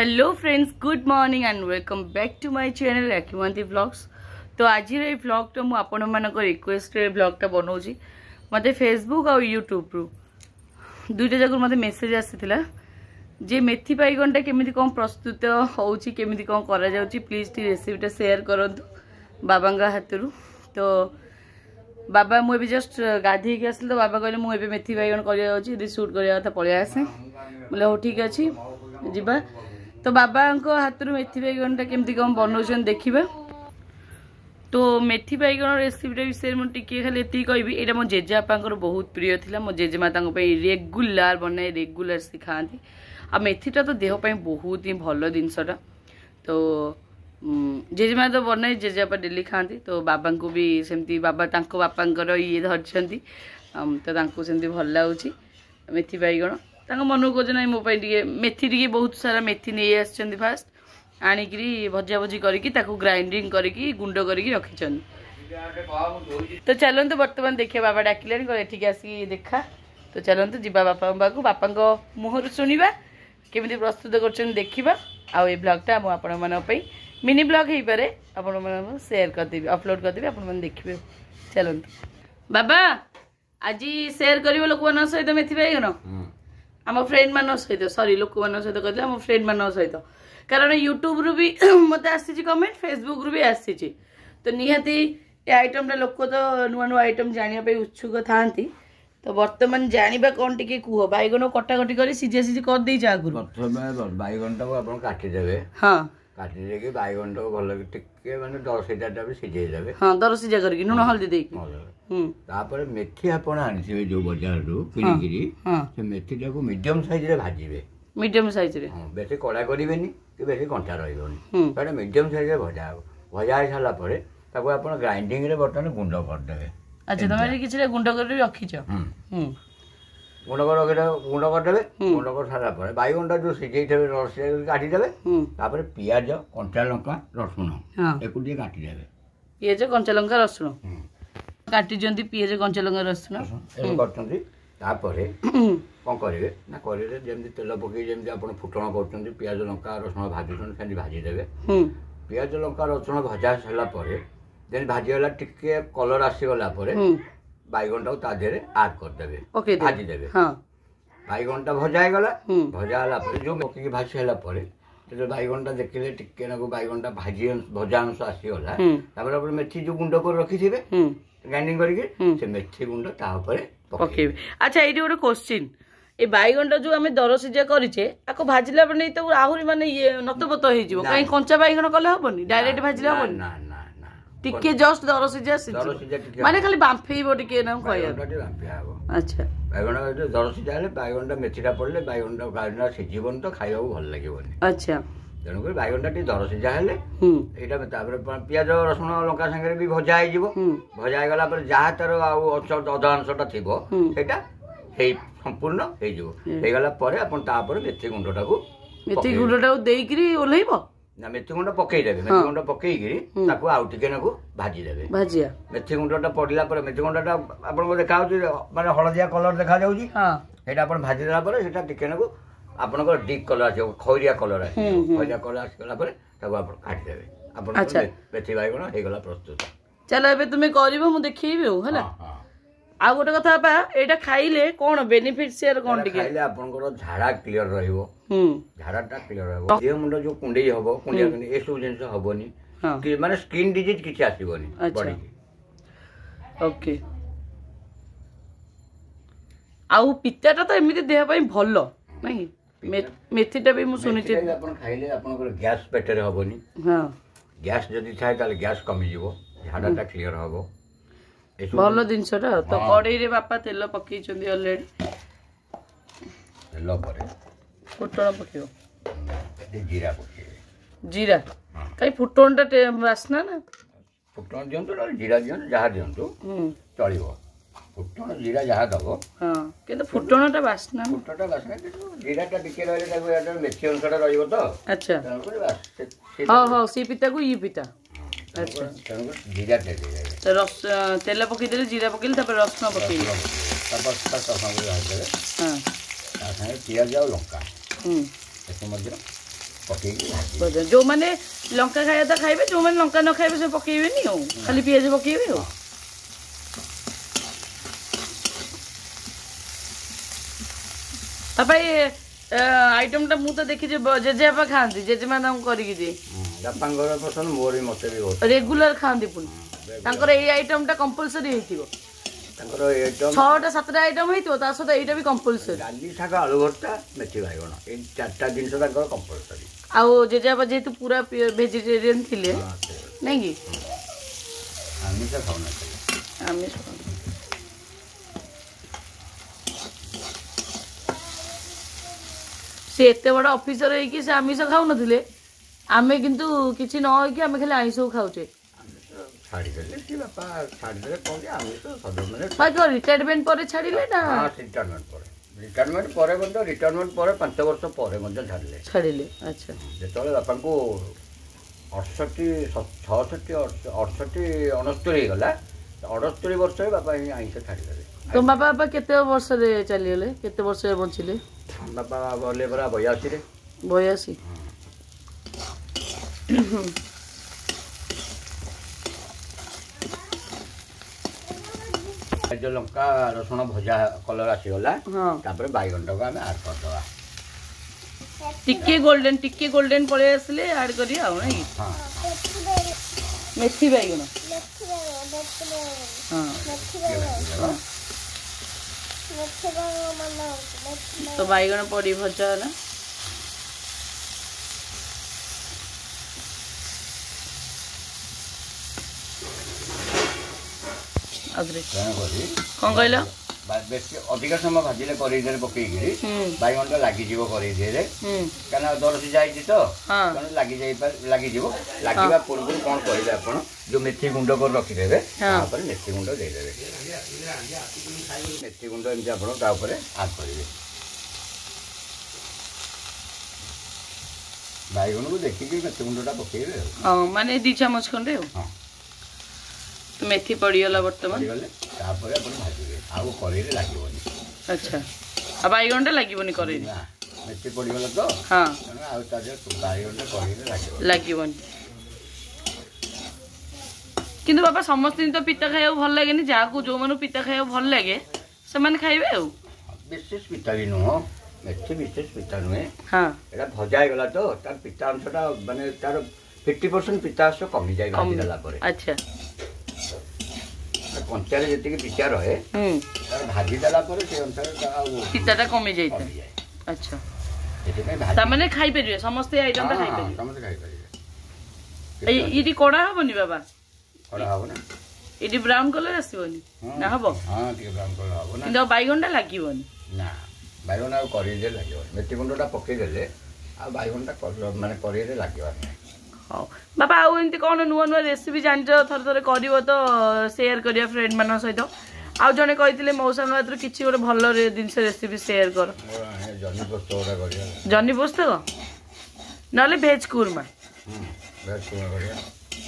Hello friends, good morning and welcome back to my channel Rakhimati vlogs. तो आज ये व्लॉगटा मुझे आपण मानक रिक्वेस्ट ब्लॉगटा बनाऊँगी। मत फेसबुक और यूट्यूब रु दुईटा जगह मत मेसेज आसीला जे मेथी बैगनटा केमिति कौन प्रस्तुत होउची केमिति कौन करा जाउची प्लीज टी रेसिपीटा शेयर करंतु बाबांगा हाथरू। तो बाबा मुझे जस्ट गाधे के आसिल तो बाबा कहले मुझे मेथी बैगन कर सुट करता पलि आसे बोले हो ठीक अच्छे जीवा। तो बाबा हाथ मेथी बैगनटा केमती कौन बनाऊँ देखा। तो मेथी बैगन रेसिपीटा विषय मुझे खाली ये कहबी यहाँ मो जेजेबापा बहुत प्रिय थी। मो जेजेमा रेगुलार बनाए रेगुलार से खाती। आ मेथीटा तो देहपाई बहुत ही भल जिनसटा। तो जेजेमा तो बनाए जेजेबापा डेली खाती। तो बाबा को भी सेमती बाबा बापा ये धरती तो सेमती भल लगुच मेथी बैगन मन को ना मो मेथी टी बहुत सारा मेथी नहीं आसछन फास्ट आणिकी भजा भजी करके ग्राइंडिंग करके गुंड करके रखी। तो चलते बर्तमान देखिए बाबा डाकिले ठीक आसिक देखा। तो चलते जीवा बापा को बापा मुहर शुणा केमी प्रस्तुत कर देखा। आउ ये ब्लॉगटा मुझे मिनी ब्लॉग हो पारे आपण शेयर करदेवी अपलोड करदेवी आपण देखिए। चलते बाबा आज शेयर कर लोक मान सहित मेथी बैगन आम फ्रेंड मान सहित सॉरी लोक मान सहित कहते आम फ्रेंड मान सहित कारण यूट्यूब रु भी मत आसी कमेंट फेसबुक रु भी आसी। तो निहाती ये आइटम लोक तो नुआ नुआ आइटम जानापी उत्सुक था। तो बर्तमान जाना कौन टी कह बैगन कटाकटी कर सीझा सीझी कर दे बैगन टाक आप काटिदेवे। हाँ काटिदेकी बैगन टाक भल टिके माने दर सीधा भी सीझेदेवे। हाँ दर सीझा करके लुण हल्दी तापर मेथी आपण आनी जो बजार रु किणिकी से मेथी टाक मीडियम साइज रे भाजिबे। मीडियम साइज रे बेसी कड़ा करेनि कि बेसी कंटा रही तो मीडियम साइज भजा हे भजा हो सारा पर आप ग्राइंडिंग रे बर्तमान गुंड करदे। अच्छा तुम किसी गुंड कर रखीच गुंड करदेवे। गुंड कर सारा पर बैगनटा जो सीझे रस काटिदेवे। तापर पियाज कंचा लंका रसुण एक काटिदेवे। पियाज कंचा लंका रसुण काटी पियाज कंचा लंका रसुण तापर कौन करेंगे ना करेंगे जमी तेल पकई जमी आप फुटण कर पियाज लंका रसुण भाजुन से भाजीदेवे। पियाज लंका रसुण भजा सारापर जेन भाजीगला टिके कलर आसीगला बैगन टाक देहरे आड करदे भाजीदेवे। बैगनटा भजा होगा भजा जो पकई भाजी सारापर जो बैगनटा देखिले टिके बैगनटा भाजी भजा अंश आसीगला तापर मेथी जो गुंड कर रखी थे ग्राइंडिंग करके मेथी गुंड तापर पकेबे। अच्छा ये गोटे क्वेश्चन ए बैगनटा जो आम दर सीझा करे आपको भाजिला बने तो आहरी माने ये नतबत हो कहीं कंचा बैगन कले हेनी डायरेक्ट भाजिले हेनी टिके जस्ट दर सीझा माने खाली बांफेइबो टिके ना कहया। अच्छा बैगन दर सीझा हेले बैगनटा मेथीटा पड़ले बैगनटा गाड़ीटा सीझीबन तो खाइबा भल लागिबनी। अच्छा तेणुक बैगनटा टी दर सीझा हेले यहाँ पियाज रसुण लंका सागर भी भजा हो भजा होगा जहाँ तार अधा अंशटा थी संपूर्ण होगला मेथी गुंडटा को मेथी गुंडटा देकरी ओल्हैब ना मेथी गुंड पकईदेवे। मेथी गुंड पकईकि आउ टिके भाजीदेवे। भाजिया मेथी गुंडटा पड़ला मेथी गुंडटा आपको देखा माने हलदिया कलर देखा जाऊँगा भाजीदेला टिके आपन डीप कलर आस खैरिया कलर खैरिया कलर आसगला काटिदेवे आप मेथी बैगन होगला प्रस्तुत। चलो ए तुम्हें कर देखी आ गोटे कथा बा एटा खाइले कौन बेनिफिट शेयर कौन टिके खाइले आपनकर झाड़ा क्लियर रहइबो। झाड़ाटा क्लियर रहइबो देह मुंड जो कुंडई हबो कुंडिया ए सब जिंस हबोनी कि माने स्किन डिजीज किछि आसीबोनी बॉडी की। ओके आउ पित्ताटा तो एमिति देह पई भलो नहीं मेथीटा भी मुझे शुणी खाइले आपनकर गैस पेटरे हबोनी। हाँ गैस जदि थाए ताले गैस कमी जीवो झाड़ाटा क्लियर हबो भल जिनसटा। तो कड़ई रे बापा तेल पकई ऑलरेडी तेल पर फुटण पकेबो जीरा पकेबे। जीरा कई फुटणटा बासना ना फुटण दियंतु जीरा दियंतु जहाँ दियंतु चलिबो। फुटण जीरा जहाँ दबो हाँ किंतु फुटणटा बासना फुटणटा बासना जीराटा टिके रहले मेथी अंशटा रहिबो तो। अच्छा हाँ हाँ सी पिता को ये पिता। अच्छा जीरा तो रस तेल पकईदे जीरा पकईले रसुण पकईले पियाज आ लंका पकईकि जो मैंने लंका खाया खाइबे जो मैंने लंका न खाइबे से पकईबेनी हो खाली पियाज पकईबे हो पापा ये आइटम टा मु तो देखि जे जेजेपा खांती जेजेमा दाम करिकि जे बापांगर पसंद मोर मते भी बहुत रेगुलर खांती पुनी तांकर ए आइटम टा कंपलसरी हेतिबो तांकर आइटम 6टा 7टा आइटम हेतिबो ता सहित एटा भी कंपलसरी डाली शाग आलू भर्ता मेथी बाइगण ए 4टा जिंस तांकर कंपलसरी आउ जेजेपा जेतु पूरा वेजिटेरियन थिले नै कि आमिष खाउना आमिष से एते बड़ा ऑफिसर है कि से आमिष खाउ नथिले आमे किंतु किछि न होय कि आमे खाली आमिष खाउचे छाड़ी देले कि बापा छाड़ी देले कोन आमिष सब माने बाकी रिटायरमेंट पर छाड़िले ना हां रिटायरमेंट पर बंद रिटायरमेंट पर 5 वर्ष पर बंद छाड़िले अच्छा जेतले बापा को 68 66 68 69 गला 68 वर्ष बापा आमिष छाड़ी देले तो बाबा केते वर्ष रे चलिले केते वर्ष रे बंचिले बाबा बोले बरा 82 रे 82 जो लंका रसुण भजा कलर आसीगला तापर बैगन टाक आम आड करदवा टिके गोल्डन पड़े आसले ऐड करिया आ नै हां मेथी बैगन हां तो बैगन पड़ी भजा ना कौन कहल बेस अधिक समय भाजिले करेई पकईकि बैगन लगी करेई क्या दरसी जाइए तो लगी लगे पूर्व कौन करेंगे आप जो मेथी गुंड कर रखिदे मेथी गुंड देदेवे मेथी गुंड एमती आप आड करेंगे बैगन को देखिए मेथी गुंडा पकईबे माने 2 चम्मच खंडे हो तो मेथी पड़ीगला बर्तमान अच्छा आ बैगन टा लागबनी करे मेथी पड़ीगला तो हां बैगन लागबनी किंतु बाबा समस्त तो पिता खाइबा भल लागेनी जाको जो मानु पिता खाइबा भल लागे से माने खाइबे आ विशेष पिता भी नुह मेथी विशेष पिता नुहे हां एटा भजा गला तो तार पिता अंशटा माने तार 50% पिता अंश कमी जाय भाजी देला परे अच्छा कंचारे जेतिके पिता रहे तार भाजी देला परे से अनुसार पिताटा कमी जाय अच्छा ता माने खाइ परिबे समस्त आइटम ता खाइ परिबे समस्त खाइ परिबे इडी कोडा हबनी बाबा कोडा हबो ना इडी ब्राउन कलर आसीबनी ना हबो हां ठीक ब्राउन कलर हबो ना किंतु बैगन टा लागिबनी ना बैगन आ करी दे लागिबो मेथी गुंडटा पके देले आ बैगन टा माने करी दे लागिबो हां बाबा आउ एंती कोन नुवा नुवा रेसिपी जानजो थर थर करिवो तो शेयर करिया फ्रेंड मानो सहित आउ जने कहितले मौसा मात्र किछि गोटे भल जिंस रेसिपी शेयर कर जनी पोस्त ओरा करिया जनी पोस्त नले भेज कुरमा भेज कुरमा करिया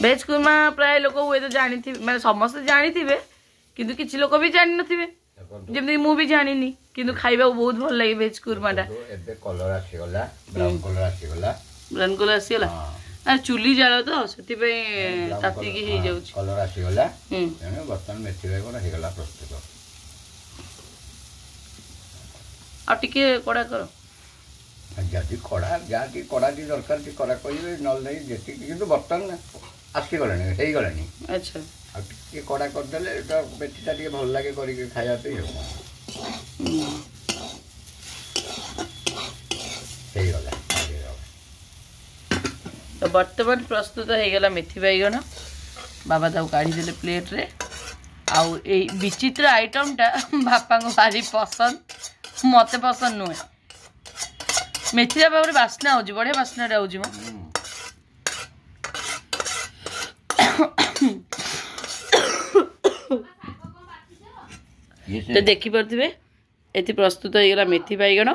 भेज कुरमा प्राय लोक हुए तो जानी माने समस्त जानी किंतु किछि लोक भी जानी नथिबे जेमि मु भी जानिनी किंतु खाइबा बहुत भल लागे भेज कुरमाटा एबे कलर आसी गला ब्राउन कलर आसी गला आ चुली जालो तो सेति पे ताती की हे जाउ कलर आसी गला एने बर्तन मेथी बैगन हे गला प्रस्तुत आ टिके कोडा करो जाति कोडा दी दरकार ती कोडा कइबे नल नै जेति किंतु बर्तन आसी गलानी हे गलानी अच्छा आ टिके कोडा कर देले तो मेथीटा टिके भल लागे करी के खाया पे हो हे गला तो वर्तमान प्रस्तुत हो गला मेथी बैगन बाबा ताऊ काढ़ी देले प्लेट रे आउ ए विचित्र आइटम टा बापा को भारी पसंद मते पसंद नुहे मेथी बाबा बास्ना हो बढ़िया बास्ना हो तो देखी पारे ये प्रस्तुत हो गला मेथी बैगन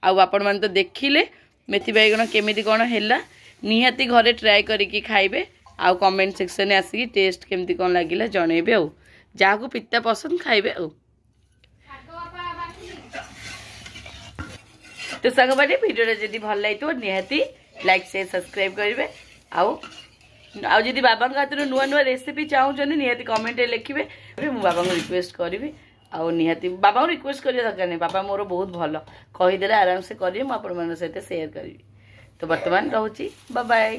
आपण मैंने तो देखिले मेथी बैगन केमिति कौन है निहाती घरे ट्राए करिकी खाइबे आउ कमेंट सेक्शन में आसिकी टेस्ट केमती कौन लगिला जनइबे आउ जहाँ पिता पसंद खाइबे आउ तो संगबाटी भिडियो जदि भल लगी निहाती लाइक शेयर सब्सक्राइब करेंगे आउ जदि बाबा हाथ नुआ नुआ रेसिपी चाहूँ निहाती कमेंट लिखे मु बाबा को रिक्वेस्ट करी आउ निहाती बाबा को रिक्वेस्ट करिया दरकार नहीं बाबा मोर बहुत भल कहीदेले आराम से करेंगे मुझे सहित शेयर करी तो बर्तमान रोची बाय बाय।